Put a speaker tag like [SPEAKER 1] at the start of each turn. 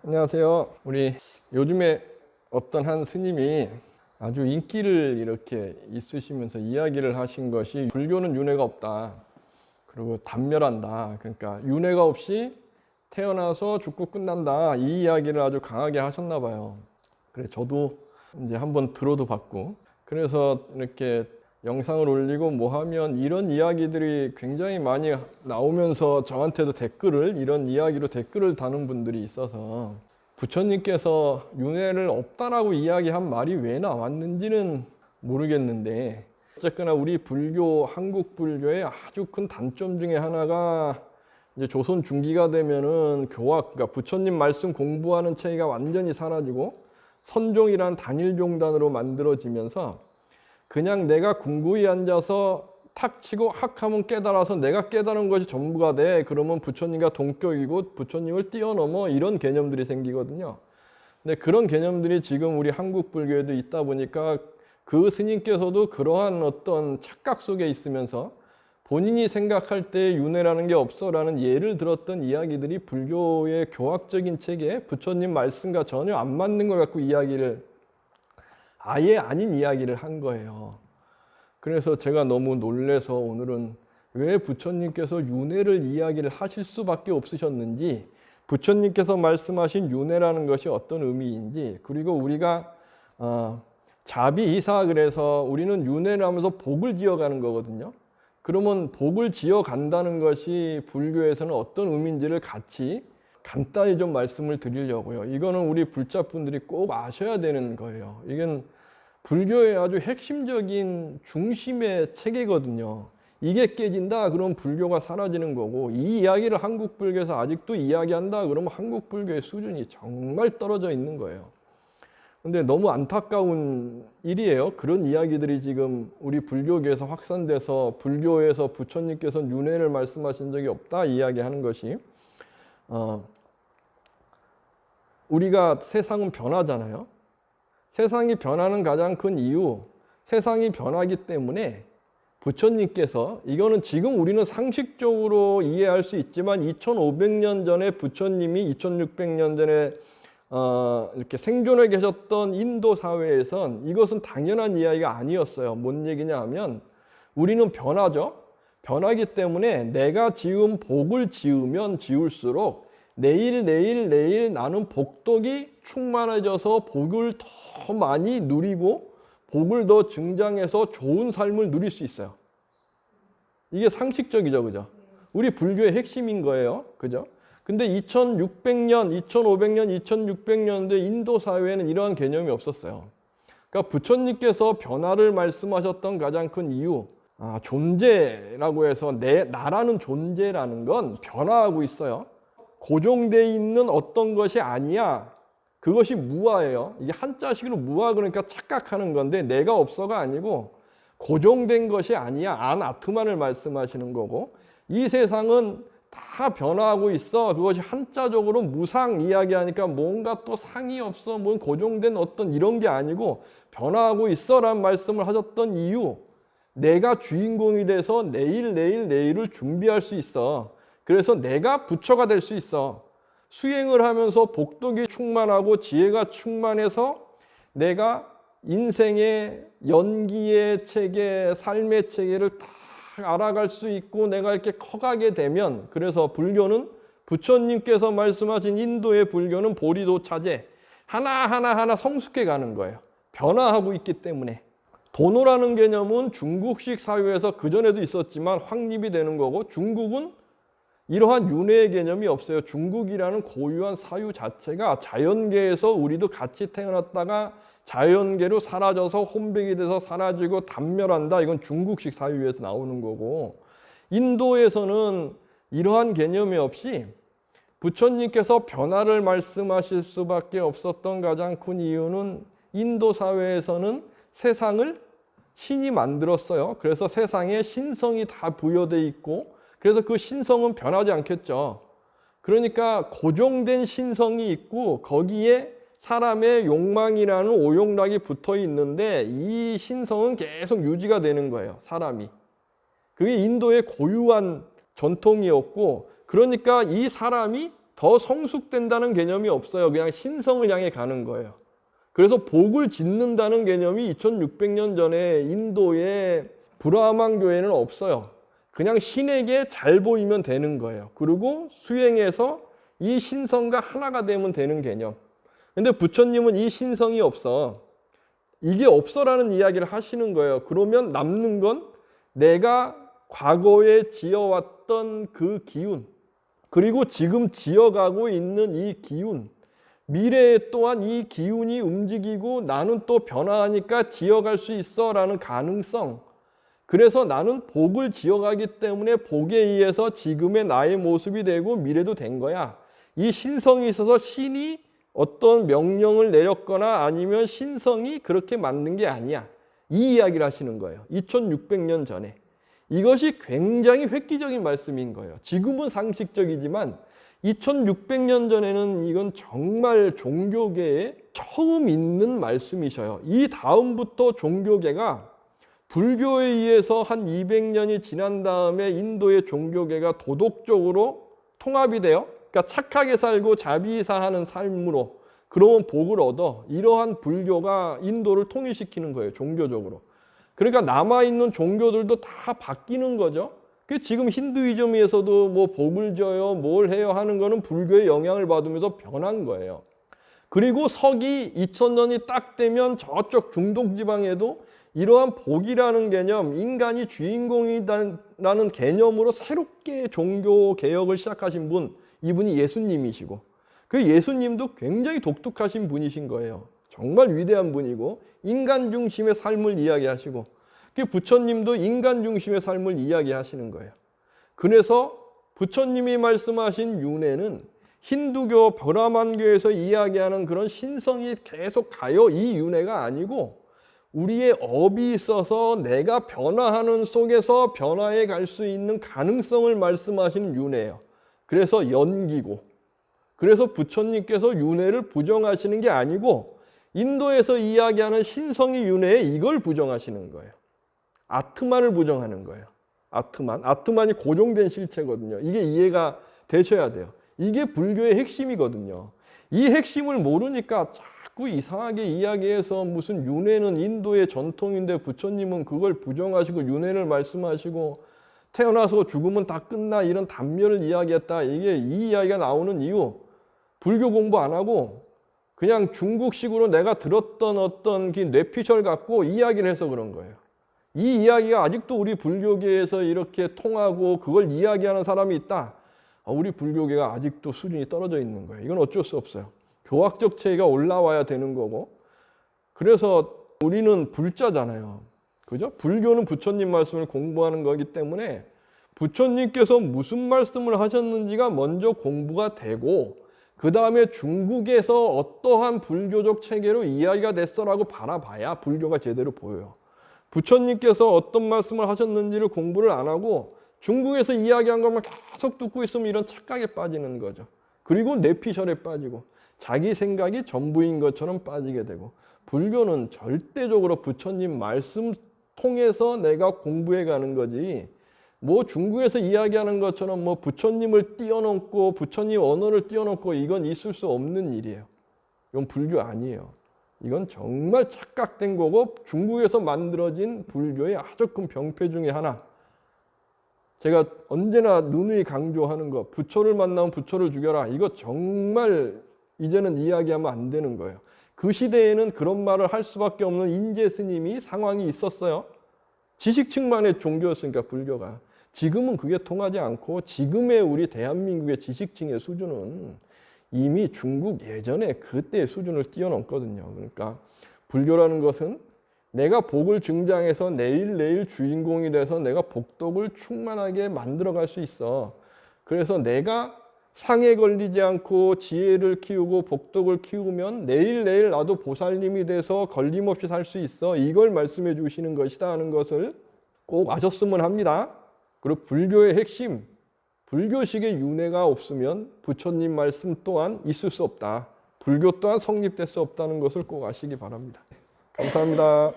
[SPEAKER 1] 안녕하세요. 우리 요즘에 어떤 한 스님이 아주 인기를 이렇게 있으시면서 이야기를 하신 것이 불교는 윤회가 없다. 그리고 단멸한다. 그러니까 윤회가 없이 태어나서 죽고 끝난다. 이 이야기를 아주 강하게 하셨나 봐요. 그래 저도 이제 한번 들어도 봤고 그래서 이렇게 영상을 올리고 뭐 하면 이런 이야기들이 굉장히 많이 나오면서 저한테도 이런 이야기로 댓글을 다는 분들이 있어서 부처님께서 윤회를 없다라고 이야기한 말이 왜 나왔는지는 모르겠는데 어쨌거나 우리 불교, 한국 불교의 아주 큰 단점 중에 하나가 이제 조선 중기가 되면은 교학, 그러니까 부처님 말씀 공부하는 체계가 완전히 사라지고 선종이란 단일 종단으로 만들어지면서 그냥 내가 궁구이 앉아서 탁 치고 학하면 깨달아서 내가 깨달은 것이 전부가 돼. 그러면 부처님과 동격이고 부처님을 뛰어넘어 이런 개념들이 생기거든요. 근데 그런 개념들이 지금 우리 한국 불교에도 있다 보니까 그 스님께서도 그러한 어떤 착각 속에 있으면서 본인이 생각할 때 윤회라는 게 없어라는 예를 들었던 이야기들이 불교의 교학적인 체계에 부처님 말씀과 전혀 안 맞는 걸 갖고 이야기를 아예 아닌 이야기를 한 거예요. 그래서 제가 너무 놀래서 오늘은 왜 부처님께서 윤회를 이야기를 하실 수밖에 없으셨는지, 부처님께서 말씀하신 윤회라는 것이 어떤 의미인지, 그리고 우리가 자비이사, 그래서 우리는 윤회를 하면서 복을 지어가는 거거든요. 그러면 복을 지어간다는 것이 불교에서는 어떤 의미인지를 같이 간단히 좀 말씀을 드리려고요. 이거는 우리 불자분들이 꼭 아셔야 되는 거예요. 이건 불교의 아주 핵심적인 중심의 체계거든요. 이게 깨진다 그러면 불교가 사라지는 거고, 이 이야기를 한국 불교에서 아직도 이야기한다 그러면 한국 불교의 수준이 정말 떨어져 있는 거예요. 근데 너무 안타까운 일이에요. 그런 이야기들이 지금 우리 불교계에서 확산돼서 불교에서 부처님께서는 윤회를 말씀하신 적이 없다 이야기하는 것이, 우리가 세상은 변하잖아요. 세상이 변하는 가장 큰 이유, 세상이 변하기 때문에 부처님께서, 이거는 지금 우리는 상식적으로 이해할 수 있지만 2500년 전에 부처님이 2600년 전에 이렇게 생존해 계셨던 인도 사회에선 이것은 당연한 이야기가 아니었어요. 뭔 얘기냐 하면 우리는 변하죠. 변하기 때문에 내가 지은 복을 지으면 지을수록 내일 나는 복덕이 충만해져서 복을 더 많이 누리고 복을 더 증장해서 좋은 삶을 누릴 수 있어요. 이게 상식적이죠, 그죠? 우리 불교의 핵심인 거예요, 그죠? 근데 2600년, 2500년, 2600년대 인도 사회에는 이러한 개념이 없었어요. 그러니까 부처님께서 변화를 말씀하셨던 가장 큰 이유, 존재라고 해서 나라는 존재라는 건 변화하고 있어요. 고정되어 있는 어떤 것이 아니야. 그것이 무아예요. 이게 한자식으로 무아 그러니까 착각하는 건데, 내가 없어가 아니고 고정된 것이 아니야. 아나트만을 말씀하시는 거고, 이 세상은 다 변화하고 있어. 그것이 한자적으로 무상 이야기하니까 뭔가 또 상이 없어, 뭔 고정된 어떤 이런 게 아니고 변화하고 있어 라는 말씀을 하셨던 이유, 내가 주인공이 돼서 내일을 준비할 수 있어. 그래서 내가 부처가 될 수 있어. 수행을 하면서 복덕이 충만하고 지혜가 충만해서 내가 인생의 연기의 체계, 삶의 체계를 다 알아갈 수 있고 내가 이렇게 커가게 되면, 그래서 불교는 부처님께서 말씀하신 인도의 불교는 보리도차제 하나하나 성숙해 가는 거예요. 변화하고 있기 때문에. 도노라는 개념은 중국식 사회에서 그전에도 있었지만 확립이 되는 거고, 중국은 이러한 윤회의 개념이 없어요. 중국이라는 고유한 사유 자체가 자연계에서 우리도 같이 태어났다가 자연계로 사라져서 혼백이 돼서 사라지고 단멸한다. 이건 중국식 사유에서 나오는 거고, 인도에서는 이러한 개념이 없이 부처님께서 변화를 말씀하실 수밖에 없었던 가장 큰 이유는 인도 사회에서는 세상을 신이 만들었어요. 그래서 세상에 신성이 다 부여되어 있고, 그래서 그 신성은 변하지 않겠죠. 그러니까 고정된 신성이 있고 거기에 사람의 욕망이라는 오욕락이 붙어 있는데 이 신성은 계속 유지가 되는 거예요, 사람이. 그게 인도의 고유한 전통이었고, 그러니까 이 사람이 더 성숙된다는 개념이 없어요. 그냥 신성을 향해 가는 거예요. 그래서 복을 짓는다는 개념이 2600년 전에 인도의 브라만 교회는 없어요. 그냥 신에게 잘 보이면 되는 거예요. 그리고 수행해서 이 신성과 하나가 되면 되는 개념. 근데 부처님은 이 신성이 없어. 이게 없어라는 이야기를 하시는 거예요. 그러면 남는 건 내가 과거에 지어왔던 그 기운, 그리고 지금 지어가고 있는 이 기운, 미래에 또한 이 기운이 움직이고 나는 또 변화하니까 지어갈 수 있어 라는 가능성. 그래서 나는 복을 지어가기 때문에 복에 의해서 지금의 나의 모습이 되고 미래도 된 거야. 이 신성이 있어서 신이 어떤 명령을 내렸거나 아니면 신성이 그렇게 만든 게 아니야. 이 이야기를 하시는 거예요. 2600년 전에. 이것이 굉장히 획기적인 말씀인 거예요. 지금은 상식적이지만 2600년 전에는 이건 정말 종교계에 처음 있는 말씀이셔요. 이 다음부터 종교계가 불교에 의해서 한 200년이 지난 다음에 인도의 종교계가 도덕적으로 통합이 돼요. 그러니까 착하게 살고 자비사하는 삶으로 그러면 복을 얻어. 이러한 불교가 인도를 통일시키는 거예요. 종교적으로. 그러니까 남아있는 종교들도 다 바뀌는 거죠. 지금 힌두이즘에서도 뭐 복을 줘요, 뭘 해요 하는 거는 불교의 영향을 받으면서 변한 거예요. 그리고 서기 2000년이 딱 되면 저쪽 중동 지방에도 이러한 복이라는 개념, 인간이 주인공이라는 개념으로 새롭게 종교 개혁을 시작하신 분, 이분이 예수님이시고, 그 예수님도 굉장히 독특하신 분이신 거예요. 정말 위대한 분이고 인간 중심의 삶을 이야기하시고, 그 부처님도 인간 중심의 삶을 이야기하시는 거예요. 그래서 부처님이 말씀하신 윤회는 힌두교 브라만교에서 이야기하는 그런 신성이 계속 가요. 이 윤회가 아니고 우리의 업이 있어서 내가 변화하는 속에서 변화해 갈 수 있는 가능성을 말씀하시는 윤회예요. 그래서 연기고, 그래서 부처님께서 윤회를 부정하시는 게 아니고 인도에서 이야기하는 신성의 윤회에 이걸 부정하시는 거예요. 아트만을 부정하는 거예요. 아트만이 고정된 실체거든요. 이게 이해가 되셔야 돼요. 이게 불교의 핵심이거든요. 이 핵심을 모르니까 자꾸 이상하게 이야기해서 무슨 윤회는 인도의 전통인데 부처님은 그걸 부정하시고 윤회를 말씀하시고 태어나서 죽으면 다 끝나 이런 단멸을 이야기했다. 이게 이 이야기가 나오는 이유, 불교 공부 안 하고 그냥 중국식으로 내가 들었던 어떤 그 뇌피셜 갖고 이야기를 해서 그런 거예요. 이 이야기가 아직도 우리 불교계에서 이렇게 통하고 그걸 이야기하는 사람이 있다. 우리 불교계가 아직도 수준이 떨어져 있는 거예요. 이건 어쩔 수 없어요. 교학적 체계가 올라와야 되는 거고. 그래서 우리는 불자잖아요. 그죠? 불교는 부처님 말씀을 공부하는 거기 때문에 부처님께서 무슨 말씀을 하셨는지가 먼저 공부가 되고 그 다음에 중국에서 어떠한 불교적 체계로 이야기가 됐어라고 바라봐야 불교가 제대로 보여요. 부처님께서 어떤 말씀을 하셨는지를 공부를 안 하고 중국에서 이야기한 것만 계속 듣고 있으면 이런 착각에 빠지는 거죠. 그리고 뇌피셜에 빠지고 자기 생각이 전부인 것처럼 빠지게 되고, 불교는 절대적으로 부처님 말씀 통해서 내가 공부해 가는 거지, 뭐 중국에서 이야기하는 것처럼 뭐 부처님을 뛰어넘고 부처님 언어를 뛰어넘고 이건 있을 수 없는 일이에요. 이건 불교 아니에요. 이건 정말 착각된 거고 중국에서 만들어진 불교의 아주 큰 병폐 중에 하나. 제가 언제나 누누이 강조하는 거, 부처를 만나면 부처를 죽여라. 이거 정말 이제는 이야기하면 안 되는 거예요. 그 시대에는 그런 말을 할 수밖에 없는 인재 스님이 상황이 있었어요. 지식층만의 종교였으니까 불교가. 지금은 그게 통하지 않고 지금의 우리 대한민국의 지식층의 수준은 이미 중국 예전에 그때의 수준을 뛰어넘거든요. 그러니까 불교라는 것은 내가 복을 증장해서 내일 주인공이 돼서 내가 복덕을 충만하게 만들어갈 수 있어. 그래서 내가 상에 걸리지 않고 지혜를 키우고 복덕을 키우면 내일 나도 보살님이 돼서 걸림없이 살 수 있어. 이걸 말씀해 주시는 것이다 하는 것을 꼭 아셨으면 합니다. 그리고 불교의 핵심, 불교식의 윤회가 없으면 부처님 말씀 또한 있을 수 없다. 불교 또한 성립될 수 없다는 것을 꼭 아시기 바랍니다. 감사합니다.